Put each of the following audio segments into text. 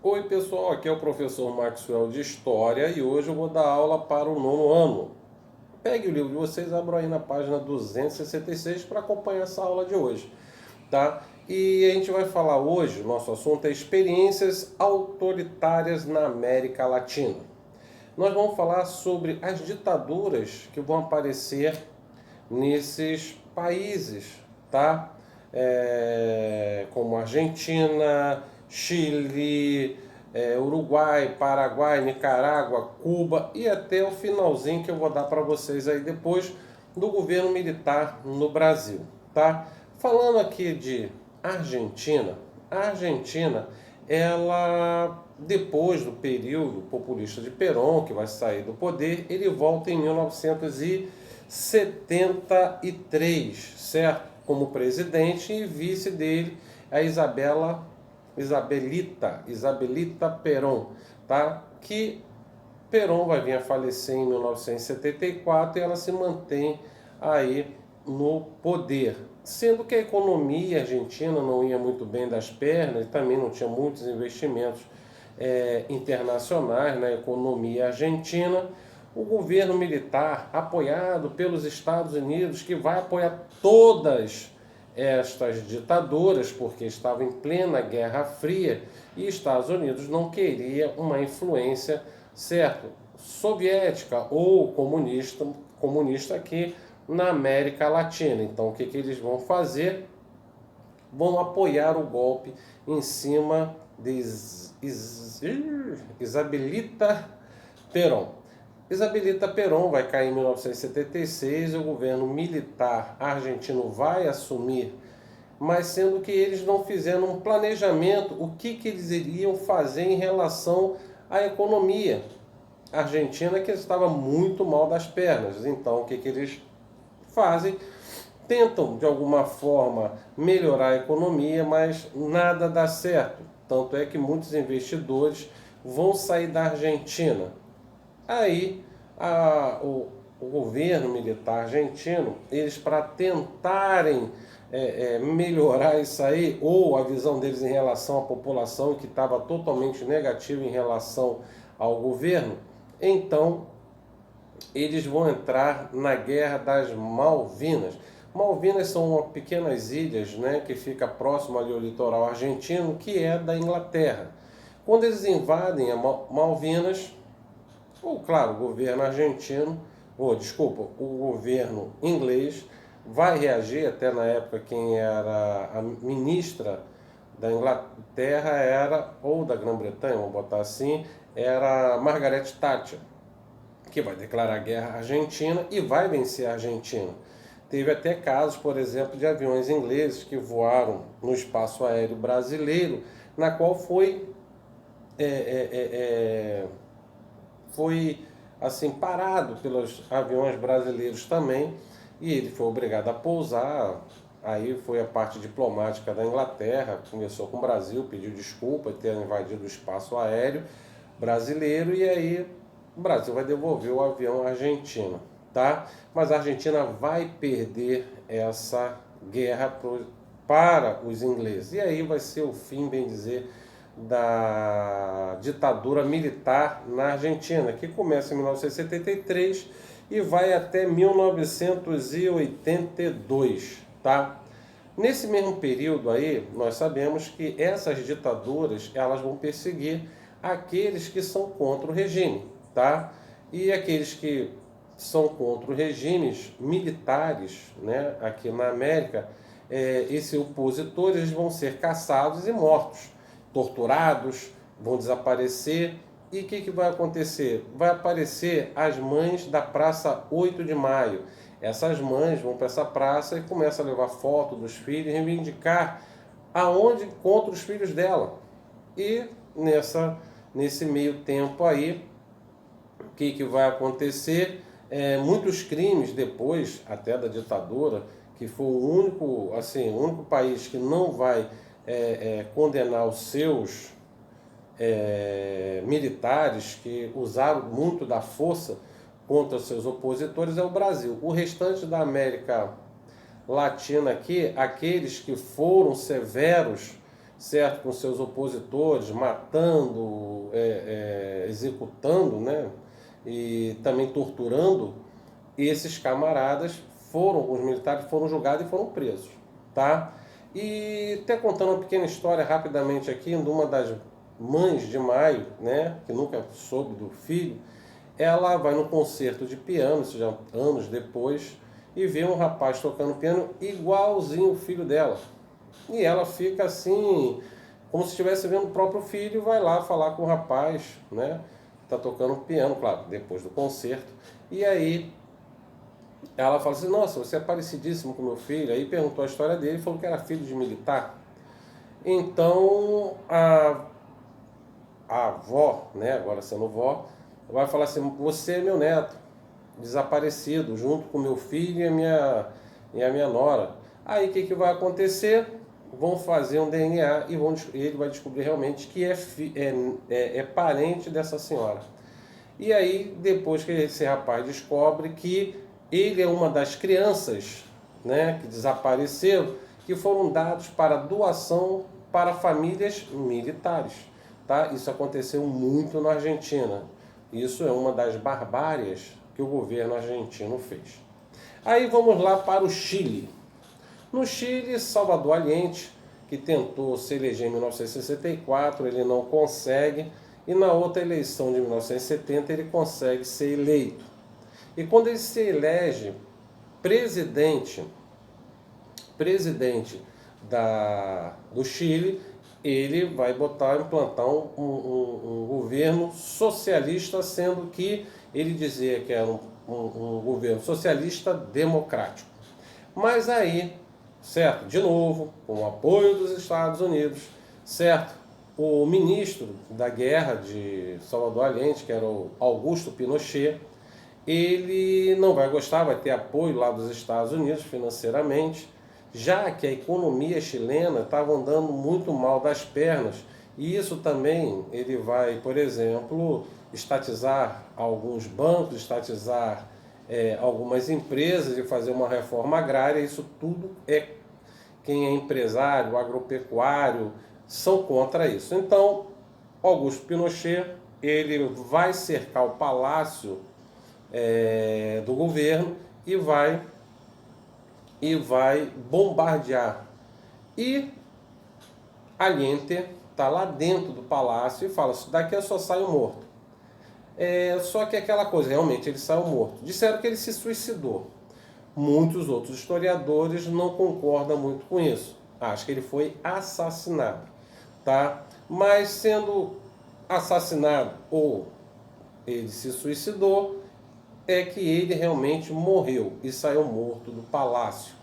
Oi pessoal, aqui é o professor Maxwell de História e hoje eu vou dar aula para o nono ano. Pegue o livro de vocês, abram aí na página 266 para acompanhar essa aula de hoje, tá? E a gente vai falar hoje, nosso assunto é experiências autoritárias na América Latina. Nós vamos falar sobre as ditaduras que vão aparecer nesses países, tá? Como Argentina, Chile, Uruguai, Paraguai, Nicarágua, Cuba e até o finalzinho que eu vou dar para vocês aí depois do governo militar no Brasil, tá? Falando aqui de Argentina, a Argentina, ela depois do período populista de Perón, que vai sair do poder, ele volta em 1973, certo? Como presidente e vice dele, a Isabelita Perón, tá? Que Perón vai vir a falecer em 1974 e ela se mantém aí no poder. Sendo que a economia argentina não ia muito bem das pernas e também não tinha muitos investimentos internacionais na economia argentina, o governo militar, apoiado pelos Estados Unidos, que vai apoiar todas estas ditaduras, porque estava em plena Guerra Fria e Estados Unidos não queria uma influência, certo, soviética ou comunista aqui na América Latina. Então, o que eles vão fazer? Vão apoiar o golpe em cima de Isabelita Perón. Isabelita Perón vai cair em 1976 e o governo militar argentino vai assumir, mas sendo que eles não fizeram um planejamento, o que eles iriam fazer em relação à economia argentina, que estava muito mal das pernas. Então, o que eles fazem? Tentam, de alguma forma, melhorar a economia, mas nada dá certo. Tanto é que muitos investidores vão sair da Argentina. Aí, o governo militar argentino, eles para tentarem melhorar isso aí, ou a visão deles em relação à população, que estava totalmente negativa em relação ao governo, então eles vão entrar na Guerra das Malvinas. Malvinas são pequenas ilhas, né, que fica próximo ali ao litoral argentino, que é da Inglaterra. Quando eles invadem a Malvinas, ou claro, o governo argentino, o governo inglês vai reagir, até na época quem era a ministra da Inglaterra era, ou da Grã-Bretanha, vamos botar assim, era Margaret Thatcher, que vai declarar guerra à Argentina e vai vencer a Argentina. Teve até casos, por exemplo, de aviões ingleses que voaram no espaço aéreo brasileiro, na qual é, é, é, foi assim parado pelos aviões brasileiros também e ele foi obrigado a pousar. Aí foi a parte diplomática da Inglaterra, conversou com o Brasil, pediu desculpa de ter invadido o espaço aéreo brasileiro e aí o Brasil vai devolver o avião à Argentina, tá? Mas a Argentina vai perder essa guerra para os ingleses. E aí vai ser o fim, bem dizer, da ditadura militar na Argentina, que começa em 1973 e vai até 1982, tá? Nesse mesmo período aí, nós sabemos que essas ditaduras, elas vão perseguir aqueles que são contra o regime, tá? E aqueles que são contra os regimes militares, né, aqui na América, esses opositores vão ser caçados e mortos, torturados, vão desaparecer. E o que vai acontecer? Vai aparecer as mães da Praça 8 de Maio. Essas mães vão para essa praça e começam a levar foto dos filhos e reivindicar aonde encontra os filhos dela. E nesse meio tempo aí, o que vai acontecer? Muitos crimes depois, até da ditadura, que foi o único país que não vai condenar os seus militares que usaram muito da força contra seus opositores é o Brasil. O restante da América Latina aqui, aqueles que foram severos certo, com seus opositores, matando, executando, né, e também torturando, esses camaradas alguns militares foram julgados e foram presos, tá? E até contando uma pequena história rapidamente aqui, de uma das mães de Maio, né, que nunca soube do filho, ela vai no concerto de piano, isso já anos depois, e vê um rapaz tocando piano igualzinho o filho dela. E ela fica assim, como se estivesse vendo o próprio filho, vai lá falar com o rapaz, né? Tá tocando piano, claro, depois do concerto. E aí ela fala assim, nossa, você é parecidíssimo com meu filho. Aí perguntou a história dele e falou que era filho de militar. Então a avó, né, agora sendo vó, vai falar assim, você é meu neto, desaparecido, junto com meu filho e a minha nora. Aí o que vai acontecer? Vão fazer um DNA e ele vai descobrir realmente que é parente dessa senhora. E aí, depois que esse rapaz descobre que ele é uma das crianças, né, que desapareceram, que foram dados para doação para famílias militares. Tá? Isso aconteceu muito na Argentina. Isso é uma das barbárias que o governo argentino fez. Aí vamos lá para o Chile. No Chile, Salvador Allende, que tentou se eleger em 1964, ele não consegue, e na outra eleição de 1970 ele consegue ser eleito. E quando ele se elege presidente do Chile, ele vai implantar um governo socialista, sendo que ele dizia que era um governo socialista democrático. Mas aí, certo, de novo, com o apoio dos Estados Unidos, certo, o ministro da guerra de Salvador Allende, que era o Augusto Pinochet, ele não vai gostar, vai ter apoio lá dos Estados Unidos financeiramente, já que a economia chilena estava andando muito mal das pernas, e isso também ele vai, por exemplo, estatizar alguns bancos, estatizar algumas empresas e fazer uma reforma agrária. Isso tudo quem é empresário, agropecuário, são contra isso. Então, Augusto Pinochet, ele vai cercar o palácio do governo e vai bombardear. E Allende está lá dentro do palácio e fala, daqui eu só saio morto. Só que aquela coisa, realmente ele saiu morto. Disseram que ele se suicidou. Muitos outros historiadores não concordam muito com isso. Acham que ele foi assassinado, tá? Mas sendo assassinado ou ele se suicidou, é que ele realmente morreu e saiu morto do palácio.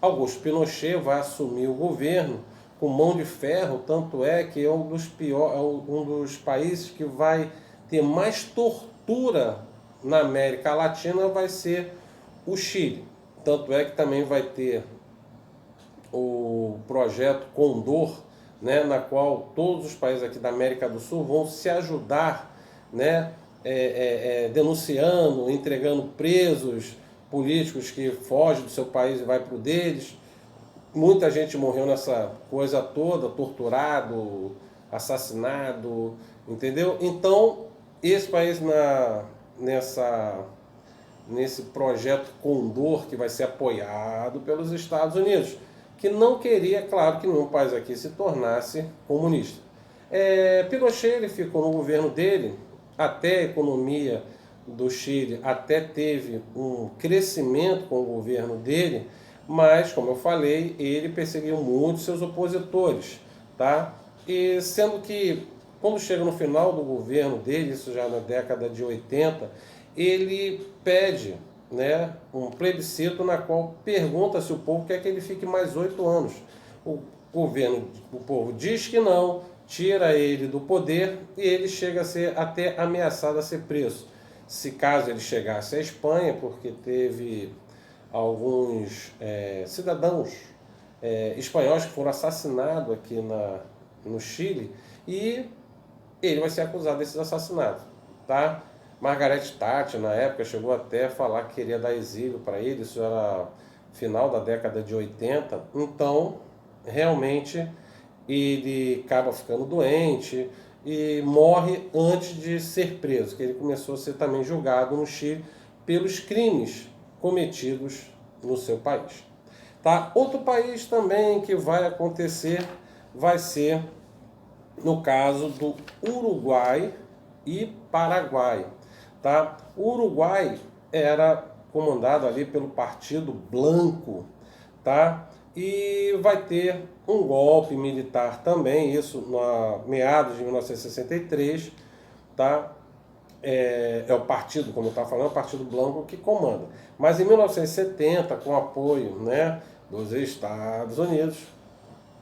Augusto Pinochet vai assumir o governo com mão de ferro, tanto é que é um dos países que vai ter mais tortura na América Latina, vai ser o Chile. Tanto é que também vai ter o projeto Condor, né, na qual todos os países aqui da América do Sul vão se ajudar, né, denunciando, entregando presos políticos que fogem do seu país e vai para o deles. Muita gente morreu nessa coisa toda, torturado, assassinado, entendeu? Então, esse país nesse projeto Condor, que vai ser apoiado pelos Estados Unidos, que não queria, claro, que nenhum país aqui se tornasse comunista. Pinochet ele ficou no governo dele, até a economia do Chile até teve um crescimento com o governo dele, mas, como eu falei, ele perseguiu muito seus opositores, tá? E sendo que, quando chega no final do governo dele, isso já na década de 80, ele pede, né, um plebiscito na qual pergunta se o povo quer que ele fique mais 8 anos. O povo diz que não, tira ele do poder e ele chega a ser até ameaçado a ser preso. Se caso ele chegasse à Espanha, porque teve alguns cidadãos espanhóis que foram assassinados aqui no Chile, e ele vai ser acusado desses assassinatos, tá? Margaret Thatcher, na época, chegou até a falar que queria dar exílio para ele, isso era final da década de 80, então, realmente, ele acaba ficando doente e morre antes de ser preso, que ele começou a ser também julgado no Chile pelos crimes cometidos no seu país. Tá? Outro país também que vai acontecer vai ser no caso do Uruguai e Paraguai. Tá? O Uruguai era comandado ali pelo Partido Blanco, tá? E vai ter um golpe militar também, isso na meados de 1963, tá? É o partido, como eu estava falando, é o Partido Blanco que comanda. Mas em 1970, com apoio, né, dos Estados Unidos,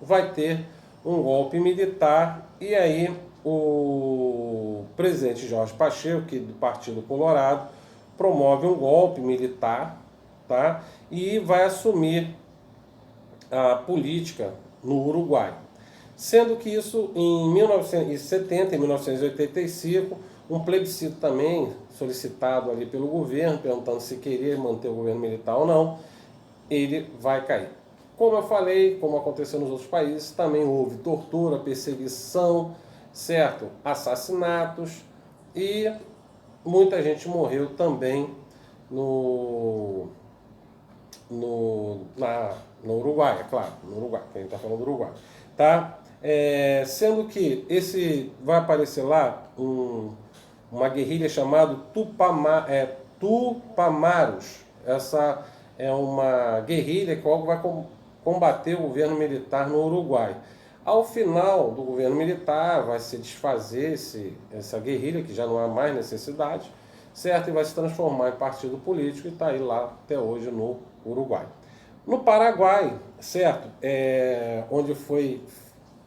vai ter um golpe militar e aí o presidente Jorge Pacheco, que do Partido Colorado, promove um golpe militar, tá? E vai assumir a política no Uruguai. Sendo que isso em 1970 e 1985, um plebiscito também solicitado ali pelo governo, perguntando se queria manter o governo militar ou não, ele vai cair. Como eu falei, como aconteceu nos outros países, também houve tortura, perseguição, certo? Assassinatos e muita gente morreu também no Uruguai, é claro, no Uruguai, que a gente está falando do Uruguai, tá? Sendo que esse vai aparecer lá uma guerrilha chamada Tupamaros. Essa é uma guerrilha que vai combater o governo militar no Uruguai. Ao final do governo militar vai se desfazer essa guerrilha, que já não há mais necessidade, certo? E vai se transformar em partido político e está aí lá até hoje no Uruguai. No Paraguai, certo? Onde foi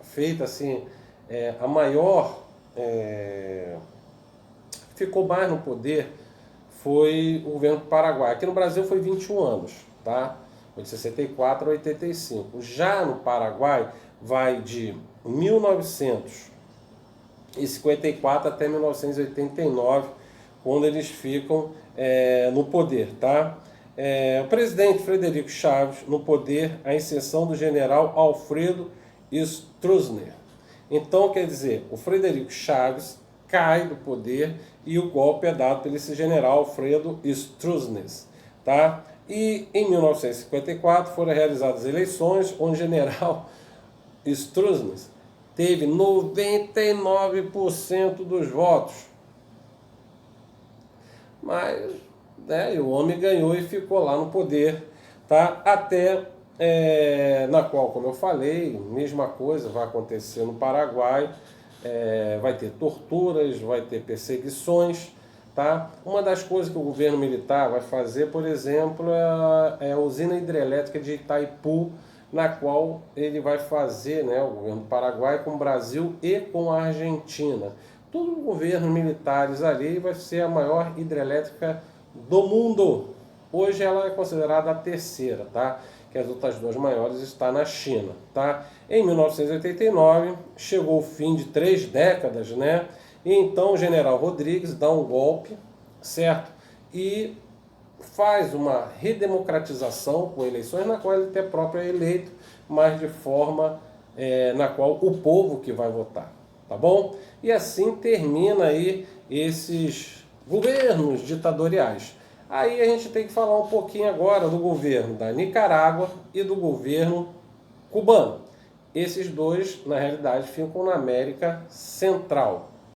feita assim, a maior, ficou mais no poder, foi o governo do Paraguai. Aqui no Brasil foi 21 anos, tá? Foi de 64 a 85. Já no Paraguai vai de 1954 até 1989, quando eles ficam no poder, tá? O presidente Frederico Chaves no poder, a exceção do general Alfredo Stroessner. Então, quer dizer, o Frederico Chaves cai do poder e o golpe é dado por esse general Alfredo Stroessner, tá? E em 1954 foram realizadas eleições onde o general Stroessner teve 99% dos votos. Mas o homem ganhou e ficou lá no poder, tá? Até na qual, como eu falei, mesma coisa vai acontecer no Paraguai, vai ter torturas, vai ter perseguições, tá? Uma das coisas que o governo militar vai fazer, por exemplo, é a usina hidrelétrica de Itaipu, na qual ele vai fazer, né, o governo do Paraguai com o Brasil e com a Argentina. Todos os governos militares ali vai ser a maior hidrelétrica do mundo. Hoje ela é considerada a terceira, tá? Que as outras duas maiores estão na China, tá? Em 1989 chegou o fim de 3 décadas, né? E então o general Rodrigues dá um golpe, certo? E faz uma redemocratização com eleições na qual ele até próprio é eleito, mas de forma na qual o povo que vai votar, tá bom? E assim termina aí esses governos ditatoriais. Aí a gente tem que falar um pouquinho agora do governo da Nicarágua e do governo cubano. Esses dois, na realidade, ficam na América Central.